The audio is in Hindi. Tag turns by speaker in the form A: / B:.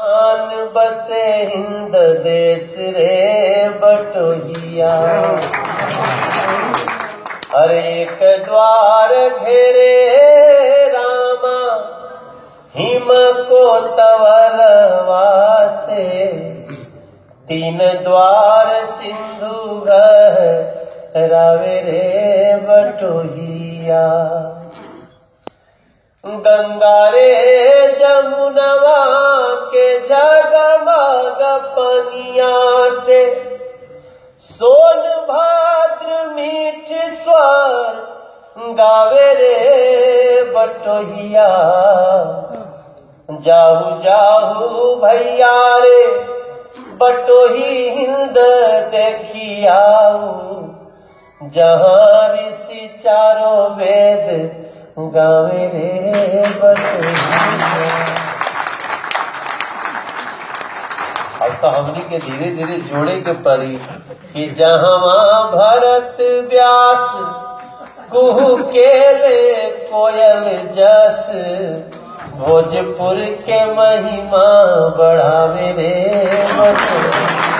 A: आन बसे हिंद देश रे बटोहिया। हर एक द्वार घेरे रामा हिम को तवरवा से। तीन द्वार सिंधु रावे रे बटोहिया। गंगा रे जमुनवा के जगमग पनिया से। सोन भाद्र मीठ स्वर गावे रे बटोहिया। जाहू जाहू भैया रे बटोही हिंद देखियाऊ। जहाँ ऋषि चारों वेद गावे रे बटोहिया। अब तो हमनी के धीरे धीरे जोड़े के पड़ी कि जहाँ भरत व्यास कुहू केले कोयल जस। भोजपुर के महिमा बढ़ावे रे बटोहिया।